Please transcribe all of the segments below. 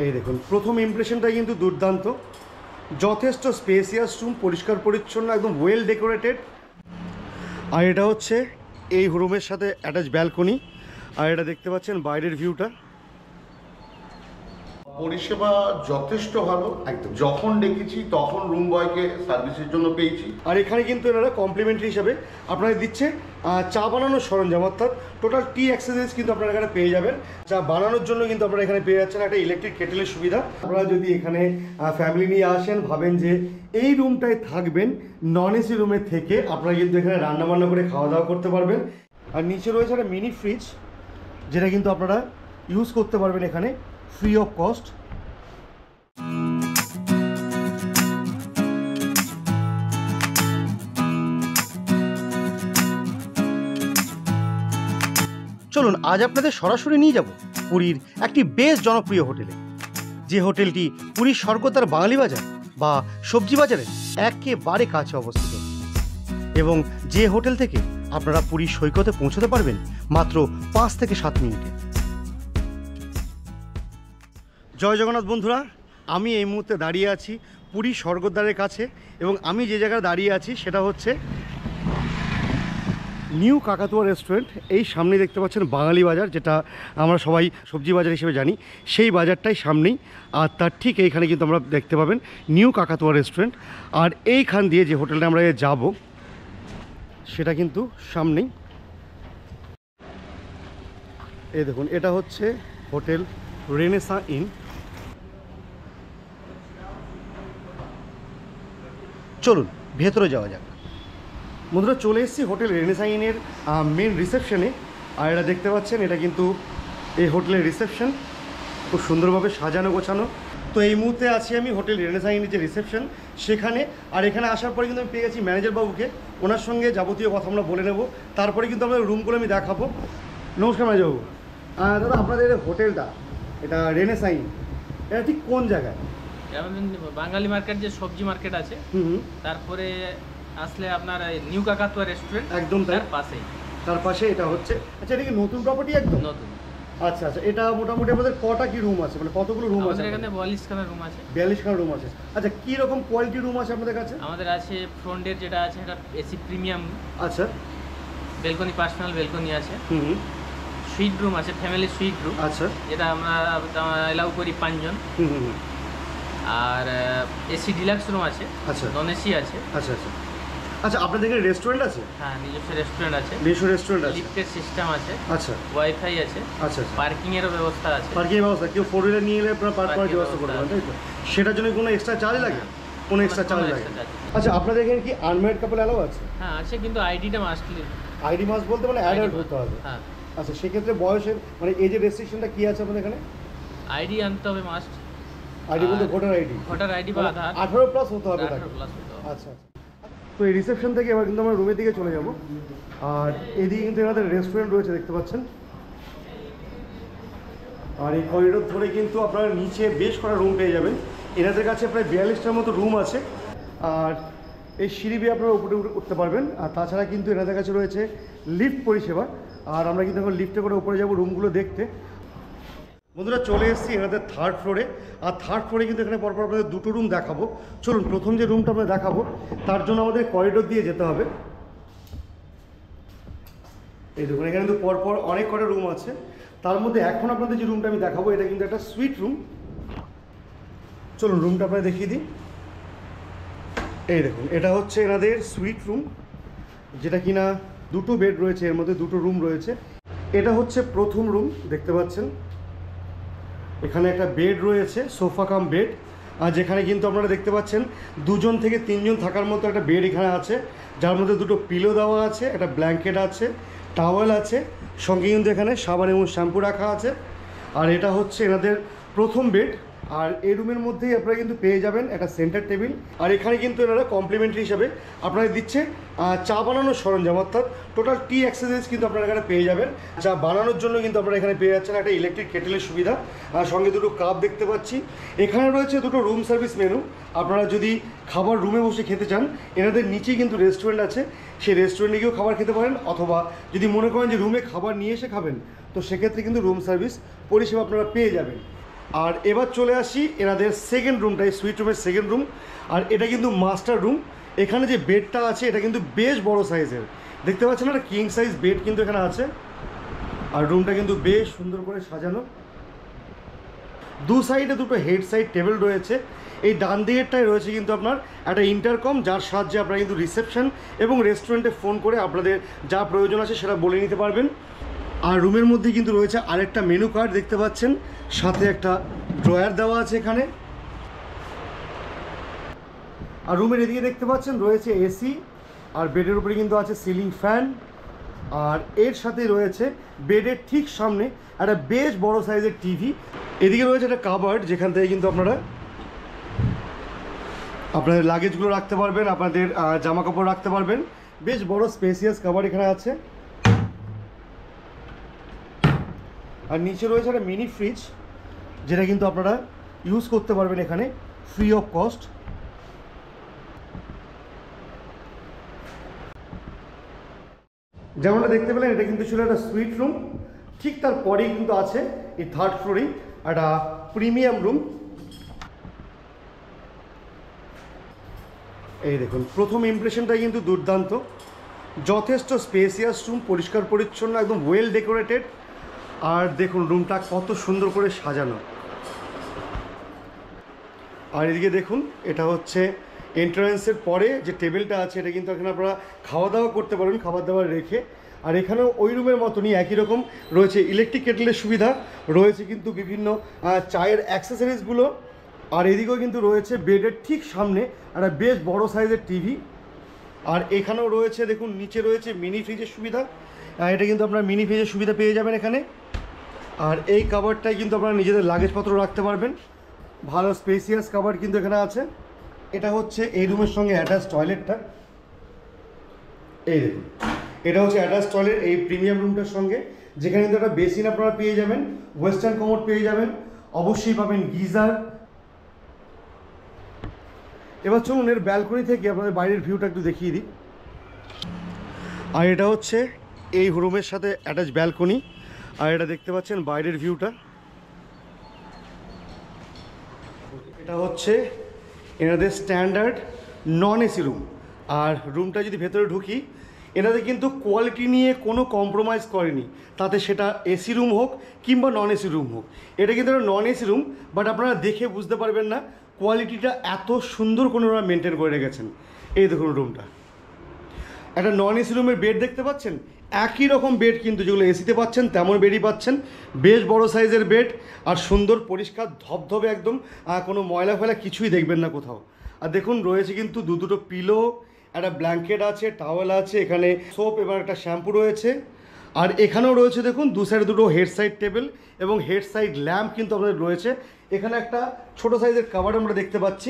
এই দেখুন প্রথম ইমপ্রেশনটা কিন্তু দুর্দান্ত, যথেষ্ট স্পেসিয়াস রুম, পরিষ্কার পরিচ্ছন্ন, একদম ওয়েল ডেকোরেটেড। আর এটা হচ্ছে এই রুমের সাথে অ্যাটাচ ব্যালকনি। আর এটা দেখতে পাচ্ছেন বাইরের ভিউটা। পরিষেবা যথেষ্ট ভালো, একদম যখন ডেকেছি তখন রুম বয়কে সার্ভিসের জন্য পেয়েছি। আর এখানে কিন্তু এনারা কমপ্লিমেন্টারি হিসাবে আপনাদের দিচ্ছে চা বানানোর সরঞ্জাম, অর্থাৎ টোটাল টি অ্যাক্সেসরিজ কিন্তু আপনারা এখানে পেয়ে যাবেন। চা বানানোর জন্য কিন্তু আপনারা এখানে পেয়ে যাচ্ছেন একটা ইলেকট্রিক কেটেলের সুবিধা। আপনারা যদি এখানে ফ্যামিলি নিয়ে আসেন, ভাবেন যে এই রুমটায় থাকবেন, নন এসি রুমের থেকে আপনারা কিন্তু এখানে রান্নাবান্না করে খাওয়া দাওয়া করতে পারবেন। আর নিচে রয়েছে একটা মিনি ফ্রিজ, যেটা কিন্তু আপনারা ইউজ করতে পারবেন এখানে ফ্রি অফ কস্ট। চলুন আজ আপনাদের সরাসরি নিয়ে যাব পুরীর একটি বেশ জনপ্রিয় হোটেলে, যে হোটেলটি পুরীর স্বর্গদ্বার বাঙালি বাজার বা সবজি বাজারের একেবারে কাছে অবস্থিত, এবং যে হোটেল থেকে আপনারা পুরীর সৈকতে পৌঁছতে পারবেন মাত্র 5 থেকে 7 মিনিটে। জয় জগন্নাথ বন্ধুরা, আমি এই মুহূর্তে দাঁড়িয়ে আছি পুরীর স্বর্গদ্বারের কাছে, এবং আমি যে জায়গায় দাঁড়িয়ে আছি সেটা হচ্ছে নিউ কাকাতুয়া রেস্টুরেন্ট। এই সামনে দেখতে পাচ্ছেন বাঙালি বাজার, যেটা আমরা সবাই সবজি বাজার হিসেবে জানি, সেই বাজারটাই সামনেই। আর তার ঠিক এইখানে কিন্তু আমরা দেখতে পাবেন নিউ কাকাতুয়া রেস্টুরেন্ট। আর এইখান দিয়ে যে হোটেলটা আমরা যাব সেটা কিন্তু সামনেই। এই দেখুন, এটা হচ্ছে হোটেল রেনেসা ইন। চলুন ভেতরে যাওয়া যাক। বন্ধুরা চলে এসেছি হোটেল রেনেসা ইনের মেন রিসেপশনে। আর এটা দেখতে পাচ্ছেন, এটা কিন্তু এই হোটেলের রিসেপশন, খুব সুন্দরভাবে সাজানো গোছানো। তো এই মুহূর্তে আছি আমি হোটেল রেনেসা ইনের যে রিসেপশন সেখানে। আর এখানে আসার পরে কিন্তু আমি পেয়ে গেছি ম্যানেজার বাবুকে, ওনার সঙ্গে যাবতীয় কথা আমরা বলে নেব, তারপরে কিন্তু আমাদের রুমগুলো আমি দেখাবো। নমস্কার ম্যানেজার বাবু। দাদা আপনাদের হোটেলটা এটা রেনেসা ইন, এটা ঠিক কোন জায়গায়? বাঙালি মার্কেট, যে সবজি মার্কেট আছে, তারপরে আসলে আপনার নিউ কাকাতুয়া রেস্টুরেন্ট একদম তার পাশেই, তার পাশে এটা হচ্ছে। আচ্ছা, এটা কি নতুন প্রপার্টি? একদম নতুন। আচ্ছা আচ্ছা, এটা মোটামুটি আমাদের কটা কি রুম আছে, মানে কতগুলো রুম আছে? আমাদের এখানে 42খানা রুম আছে। 42খানা রুম আছে। আচ্ছা, কি রকম কোয়ালিটি রুম আছে আপনাদের কাছে? আমাদের আছে ফ্রন্টের যেটা আছে এটা এসি প্রিমিয়াম। আচ্ছা। বেলকনি, পার্সোনাল বেলকনি আছে। সুইট রুম আছে, ফ্যামিলি সুইট রুম। আচ্ছা। যেটা আমরা এলাউ করি 5 জন। আর এসি ডিলাক্স রুম আছে। আচ্ছা। নন এসি আছে। আচ্ছা আচ্ছা আচ্ছা, আপনাদের এখানে রেস্টুরেন্ট আছে? হ্যাঁ, নিজস্ব রেস্টুরেন্ট আছে। নিজস্ব রেস্টুরেন্ট আছে, লিফটের সিস্টেম আছে। আচ্ছা। ওয়াইফাই আছে। আচ্ছা। পার্কিং এরও ব্যবস্থা আছে। পার্কিং ব্যবস্থা, কেউ 4 হুইলার নিয়ে এলে আপনারা পার্ক করার ব্যবস্থা করবেন, তাই তো? সেটার জন্য কোনো এক্সট্রা চার্জ লাগে? কোনো এক্সট্রা চার্জ লাগে? আচ্ছা, আপনাদের এখানে কি আনম্যারিড কাপল অ্যালাউ আছে? হ্যাঁ আছে, কিন্তু আইডিটা মাস্টলি। আইডি মাস্ট বলতে মানে অ্যাডাল্ট হতে হবে? হ্যাঁ। আচ্ছা, সেক্ষেত্রে বয়সের মানে এজের রেস্ট্রিকশনটা কি আছে আপনাদের এখানে? আইডি আনতে হবে মাস্ট। আইডি বলতে ভোটার আইডি? ভোটার আইডি বা আধার। 18+ হতে হবে তাকে। 18+ হতে হবে। আচ্ছা। তো এই রিসেপশন থেকে এবার কিন্তু আমরা রুমের দিকে চলে যাব। আর এদিকে কিন্তু এনাদের রেস্টুরেন্ট রয়েছে, দেখতে পাচ্ছেন। আর এই করিডোর ধরে কিন্তু আপনারা নিচে বেশ করা রুম পেয়ে যাবেন। এনাদের কাছে প্রায় 42টার মতো রুম আছে। আর এই সিঁড়ি বেয়ে আপনারা উপরে উঠতে পারবেন। আর তাছাড়া কিন্তু এনাদের কাছে রয়েছে লিফট পরিষেবা। আর আমরা কিন্তু এখন লিফটে করে উপরে যাব রুমগুলো দেখতে। বন্ধুরা চলে এসেছি এনাদের 3rd ফ্লোরে। আর 3rd ফ্লোরে কিন্তু এখানে পরপর আপনাদের 2টো রুম দেখাবো। চলুন প্রথম যে রুমটা আমরা দেখাবো তার জন্য আমাদের করিডোর দিয়ে যেতে হবে। এই দেখুন, এখানে কিন্তু পরপর অনেক কটা রুম আছে। তার মধ্যে এখন আপনাদের যে রুমটা আমি দেখাবো এটা কিন্তু একটা সুইট রুম। চলুন রুমটা আপনারা দেখিয়ে দিই। এই দেখুন, এটা হচ্ছে এনাদের সুইট রুম, যেটা কিনা 2টো বেড রয়েছে, এর মধ্যে 2টো রুম রয়েছে। এটা হচ্ছে প্রথম রুম, দেখতে পাচ্ছেন। এখানে একটা বেড রয়েছে, সোফা কাম বেড। আর যেখানে কিন্তু আপনারা দেখতে পাচ্ছেন 2 থেকে 3 জন থাকার মতো একটা বেড এখানে আছে, যার মধ্যে 2টো পিলো দেওয়া আছে, একটা ব্ল্যাঙ্কেট আছে, টাওয়েল আছে, সঙ্গে কিন্তু এখানে সাবান এবং শ্যাম্পু রাখা আছে। আর এটা হচ্ছে এনাদের প্রথম বেড। আর এই রুমের মধ্যেই আপনারা কিন্তু পেয়ে যাবেন একটা সেন্টার টেবিল। আর এখানে কিন্তু এনারা কমপ্লিমেন্টারি হিসাবে আপনাদের দিচ্ছে চা বানানোর সরঞ্জাম, অর্থাৎ টোটাল টি অ্যাক্সেসরিজ কিন্তু আপনারা এখানে পেয়ে যাবেন। চা বানানোর জন্য কিন্তু আপনারা এখানে পেয়ে যাচ্ছেন একটা ইলেকট্রিক কেটেলের সুবিধা। আর সঙ্গে 2টো কাপ দেখতে পাচ্ছি। এখানে রয়েছে 2টো রুম সার্ভিস মেনু। আপনারা যদি খাবার রুমে বসে খেতে চান, এনাদের নিচেই কিন্তু রেস্টুরেন্ট আছে, সেই রেস্টুরেন্টে গিয়েও খাবার খেতে পারেন। অথবা যদি মনে করেন যে রুমে খাবার নিয়ে এসে খাবেন, তো সেক্ষেত্রে কিন্তু রুম সার্ভিস পরিষেবা আপনারা পেয়ে যাবেন। আর এবার চলে আসি এনাদের সেকেন্ড রুমটাই, সুইট রুমের সেকেন্ড রুম। আর এটা কিন্তু মাস্টার রুম। এখানে যে বেডটা আছে এটা কিন্তু বেশ বড় সাইজের, দেখতে পাচ্ছেন একটা কিং সাইজ বেড কিন্তু এখানে আছে। আর রুমটা কিন্তু বেশ সুন্দর করে সাজানো, দু সাইডে দুটো হেড সাইড টেবিল রয়েছে। এই ডান দিকেরটায় রয়েছে কিন্তু আপনার একটা ইন্টারকম, যার সাহায্যে আপনারা কিন্তু রিসেপশন এবং রেস্টুরেন্টে ফোন করে আপনাদের যা প্রয়োজন আছে সেটা বলে নিতে পারবেন। আর রুমের মধ্যে কিন্তু রয়েছে আরেকটা মেনু কার্ড দেখতে পাচ্ছেন, সাথে একটা ড্রয়ার দেওয়া আছে এখানে। আর রুমের এদিকে দেখতে পাচ্ছেন রয়েছে এসি, আর বেডের উপরে কিন্তু আছে সিলিং ফ্যান। আর এর সাথে রয়েছে বেডের ঠিক সামনে একটা বেশ বড় সাইজের টিভি। এদিকে রয়েছে একটা কাবার্ড, যেখান থেকে কিন্তু আপনারা আপনাদের লাগেজগুলো রাখতে পারবেন, আপনাদের জামা কাপড় রাখতে পারবেন। বেশ বড় স্পেসিয়াস কাবার্ড এখানে আছে। আর নিচে রয়েছে একটা মিনি ফ্রিজ, যেটা কিন্তু আপনারা ইউজ করতে পারবেন এখানে ফ্রি অফ কস্ট। যেমনটা দেখতে পেলেন এটা কিন্তু ছিল একটা সুইট রুম, ঠিক তারপরেই কিন্তু আছে এই থার্ড ফ্লোরেই একটা প্রিমিয়াম রুম। এই দেখুন প্রথম ইমপ্রেশনটাই কিন্তু দুর্দান্ত, যথেষ্ট স্পেসিয়াস রুম, পরিষ্কার পরিচ্ছন্ন, একদম ওয়েল ডেকোরেটেড। আর দেখুন রুমটা কত সুন্দর করে সাজানো। আর এদিকে দেখুন এটা হচ্ছে এন্ট্রান্সের পরে যে টেবিলটা আছে, এটা কিন্তু এখানে আপনারা খাওয়া দাওয়া করতে পারবেন খাবার দাবার রেখে। আর এখানেও ওই রুমের মতনই একই রকম রয়েছে ইলেকট্রিক কেটলের সুবিধা, রয়েছে কিন্তু বিভিন্ন চায়ের অ্যাক্সেসরিজগুলো। আর এদিকেও কিন্তু রয়েছে বেডের ঠিক সামনে একটা বেশ বড় সাইজের টিভি। আর এখানেও রয়েছে দেখুন নিচে রয়েছে মিনি ফ্রিজের সুবিধা, এটা কিন্তু আপনার মিনি ফ্রিজের সুবিধা পেয়ে যাবেন এখানে। আর এই কাভারটাই কিন্তু আপনারা নিজেদের লাগেজপত্র রাখতে পারবেন, ভালো স্পেসিয়াস কাভার কিন্তু এখানে আছে। এটা হচ্ছে এই রুমের সঙ্গে অ্যাটাচ টয়লেটটা, এই দেখুন এটা হচ্ছে অ্যাটাচ টয়লেট এই প্রিমিয়াম রুমটার সঙ্গে, যেখানে কিন্তু একটা বেসিন আপনারা পেয়ে যাবেন, ওয়েস্টার্ন কমোড পেয়ে যাবেন, অবশ্যই পাবেন গিজার। এবার চলুন এর ব্যালকনি থেকে আপনাদের বাইরের ভিউটা একটু দেখিয়ে দিই। আর এটা হচ্ছে এই রুমের সাথে অ্যাটাচ ব্যালকনি। আর এটা দেখতে পাচ্ছেন বাইরের ভিউটা, এটা হচ্ছে এনাদের স্ট্যান্ডার্ড নন এসি রুম। আর রুমটা যদি ভেতরে ঢুকি, এনাদের কিন্তু কোয়ালিটি নিয়ে কোনো কম্প্রোমাইজ করেনি, তাতে সেটা এসি রুম হোক কিংবা নন এসি রুম হোক। এটা কিন্তু একটা নন এসি রুম, বাট আপনারা দেখে বুঝতে পারবেন না কোয়ালিটিটা এত সুন্দর করে ওরা মেনটেন করে রেখেছেন। এই দেখুন রুমটা, একটা নন এসি রুমের বেড দেখতে পাচ্ছেন, একই রকম বেড কিন্তু যেগুলো এসিতে পাচ্ছেন তেমন বেডই পাচ্ছেন, বেশ বড় সাইজের বেড। আর সুন্দর পরিষ্কার ধবধবে একদম, কোনো ময়লা ফয়লা কিছুই দেখবেন না কোথাও। আর দেখুন রয়েছে কিন্তু দুটো পিলো, একটা ব্ল্যাঙ্কেট আছে, টাওয়েল আছে, এখানে সোপ এবং একটা শ্যাম্পু রয়েছে। আর এখানেও রয়েছে দেখুন দু সাইডে দুটো হেড সাইড টেবিল এবং হেড সাইড ল্যাম্প কিন্তু আপনাদের রয়েছে। এখানে একটা ছোট সাইজের কাভার আমরা দেখতে পাচ্ছি,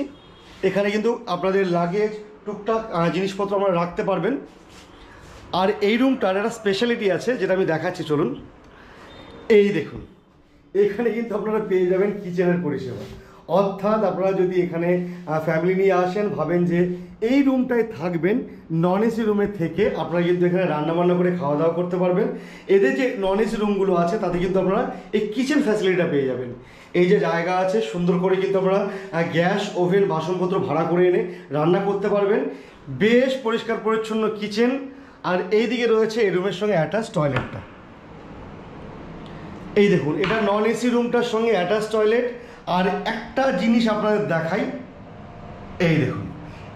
এখানে কিন্তু আপনাদের লাগেজ টুকটাক জিনিসপত্র আমরা রাখতে পারবেন। আর এই রুমটার একটা স্পেশালিটি আছে যেটা আমি দেখাচ্ছি, চলুন। এই দেখুন এখানে কিন্তু আপনারা পেয়ে যাবেন কিচেনের পরিষেবা, অর্থাৎ আপনারা যদি এখানে ফ্যামিলি নিয়ে আসেন, ভাবেন যে এই রুমটায় থাকবেন, নন এসি রুমের থেকে আপনারা কিন্তু এখানে রান্নাবান্না করে খাওয়া দাওয়া করতে পারবেন। এদের যে নন এসি রুমগুলো আছে তাতে কিন্তু আপনারা এই কিচেন ফ্যাসিলিটিটা পেয়ে যাবেন। এই যে জায়গা আছে সুন্দর করে কিন্তু আপনারা গ্যাস ওভেন বাসনপত্র ভাড়া করে এনে রান্না করতে পারবেন, বেশ পরিষ্কার পরিচ্ছন্ন কিচেন। আর এই দিকে রয়েছে এই রুমের সঙ্গে অ্যাটাচ টয়লেটটা, এই দেখুন এটা নন এসি রুমটার সঙ্গে অ্যাটাচ টয়লেট। আর একটা জিনিস আপনাদের দেখাই, এই দেখুন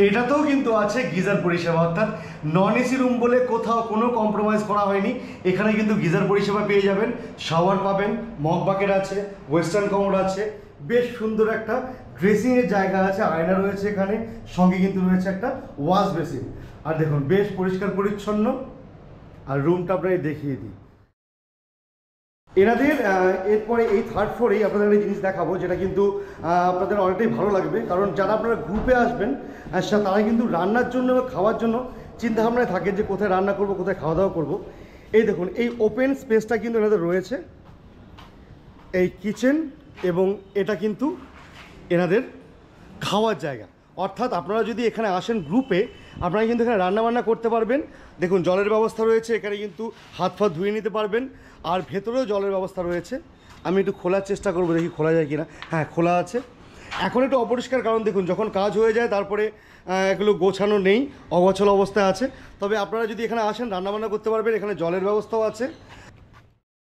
এটাতেও কিন্তু আছে গিজার পরিষেবা, অর্থাৎ নন এসি রুম বলে কোথাও কোনো কম্প্রোমাইজ করা হয়নি। এখানে কিন্তু গিজার পরিষেবা পেয়ে যাবেন, শাওয়ার পাবেন, মগ বাকেট আছে, ওয়েস্টার্ন কমোড আছে, বেশ সুন্দর একটা ড্রেসিংয়ের জায়গা আছে, আয়না রয়েছে এখানে, সঙ্গে কিন্তু রয়েছে একটা ওয়াশ বেসিন। আর দেখুন বেশ পরিষ্কার পরিচ্ছন্ন। আর রুমটা আপনাকে দেখিয়ে দিই, এনাদের এরপরে এই থার্ড ফ্লোরেই আপনাদের একটা জিনিস দেখাবো, যেটা কিন্তু আপনাদের অনেকটাই ভালো লাগবে। কারণ যারা আপনারা গ্রুপে আসবেন তারা কিন্তু রান্নার জন্য বা খাওয়ার জন্য চিন্তাভাবনায় থাকে যে কোথায় রান্না করব, কোথায় খাওয়া দাওয়া করব। এই দেখুন এই ওপেন স্পেসটা কিন্তু এনাদের রয়েছে, এই কিচেন, এবং এটা কিন্তু এনাদের খাওয়ার জায়গা। অর্থাৎ আপনারা যদি এখানে আসেন গ্রুপে, আপনারা কিন্তু এখানে রান্নাবান্না করতে পারবেন। দেখুন জলের ব্যবস্থা রয়েছে এখানে, কিন্তু হাত ফাত ধুয়ে নিতে পারবেন। আর ভেতরেও জলের ব্যবস্থা রয়েছে। আমি একটু খোলার চেষ্টা করবো, দেখি খোলা যায় কিনা। হ্যাঁ, খোলা আছে। এখন একটু অপরিষ্কার, কারণ দেখুন যখন কাজ হয়ে যায় তারপরে এগুলো গোছানো নেই, অগোছালো অবস্থায় আছে। তবে আপনারা যদি এখানে আসেন রান্নাবান্না করতে পারবেন, এখানে জলের ব্যবস্থাও আছে।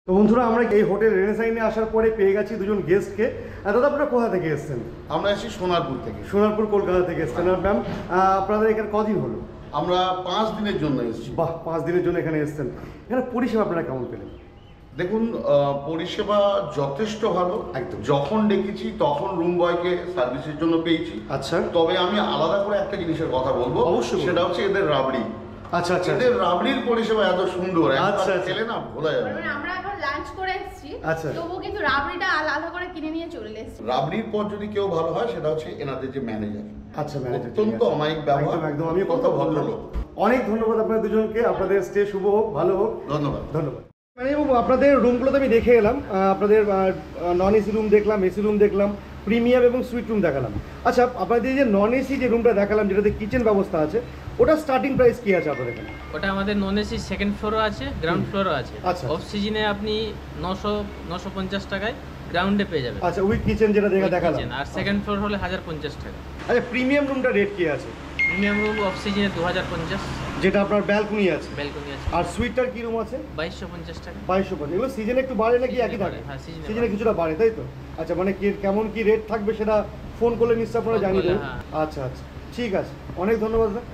তো বন্ধুরা, আমরা এই হোটেল রেনেসাইনে আসার পরে পেয়ে গেছি দুজন গেস্টকে। দাদা, আপনারা কোথা থেকে এসেছেন? আমরা এসেছি সোনারপুর থেকে। সোনারপুর, কলকাতা থেকে এসেছেন। আর ম্যাম, আপনাদের এখানে কদিন হলো? আমরা 5 দিনের জন্য এসেছি। বাহ, 5 দিনের জন্য এখানে এসেছেন। এখানে পরিষেবা আপনারা কেমন পেলেন? দেখুন, পরিষেবা যথেষ্ট ভালো। একদম। যখন ডেকেছি তখন রুম বয়কে সার্ভিসের জন্য পেয়েছি। আচ্ছা। তবে আমি আলাদা করে একটা জিনিসের কথা বলবো, অবশ্যই বলুন। সেটা হচ্ছে এদের রাবড়ি। আচ্ছা আচ্ছা। এদের রাবড়ির পরিষেবা এত সুন্দর, আচ্ছা, একবার আচ্ছা। খেলে না ভোলা যাবে না। মানে আমরা এখন লাঞ্চ করে এসেছি, আচ্ছা। তবু কিন্তু রাবড়িটা আলাদা করে কিনে নিয়ে চলে এসেছি। রাবড়ির পর যদি কেউ ভালো হয় সেটা হচ্ছে এনাদের যে ম্যানেজার। আচ্ছা, ম্যানেজার অত্যন্ত অমায়িক ব্যবহার, একদম একদম। আমি কথা অত্যন্ত বললাম। ভদ্রলোক। অনেক ধন্যবাদ আপনাদের দুজনকে। আপনাদের স্টে শুভ হোক, ভালো হোক। ধন্যবাদ। ধন্যবাদ। মানে বাবু, আপনাদের রুমগুলোতে আমি দেখে এলাম। আপনাদের নন এসি রুম দেখলাম, এসি রুম দেখলাম, প্রিমিয়াম এবং সুইট রুম দেখালাম। আচ্ছা, আপনাদের যে নন এসি যে রুমটা দেখালাম, যেটাতে কিচেন ব্যবস্থা আছে, ওটা স্টার্টিং প্রাইস কি আছে আপনাদের এখানে? ওটা আমাদের নন এসি সেকেন্ড ফ্লোরও আছে, গ্রাউন্ড ফ্লোরও আছে। আচ্ছা। অফ সিজনে আপনি 950 টাকায় গ্রাউন্ডে পেয়ে যাবেন। আচ্ছা, উইথ কিচেন যেটা দেখালাম। আর সেকেন্ড ফ্লোর হলে 1050 টাকা। আচ্ছা, প্রিমিয়াম রুমটা রেট কি আছে? প্রিমিয়াম রুম অফ সিজনে 2050, যেটা আপনার ব্যালকনি আছে। ব্যালকনি আছে। আর সুইটটার কি রুম আছে? 2250 টাকা। 2250। এগুলো সিজনে একটু বাড়ে নাকি একই থাকে? হ্যাঁ, সিজনে সিজনে বাড়ে। কিছুটা বাড়ে, তাই তো? আচ্ছা, মানে কেমন কি রেট থাকবে সেটা ফোন করলে নিশ্চয়ই আপনারা ফোন জানিয়ে করলে, দেবেন। হ্যাঁ। আচ্ছা আচ্ছা, ঠিক আছে। অনেক ধন্যবাদ স্যার।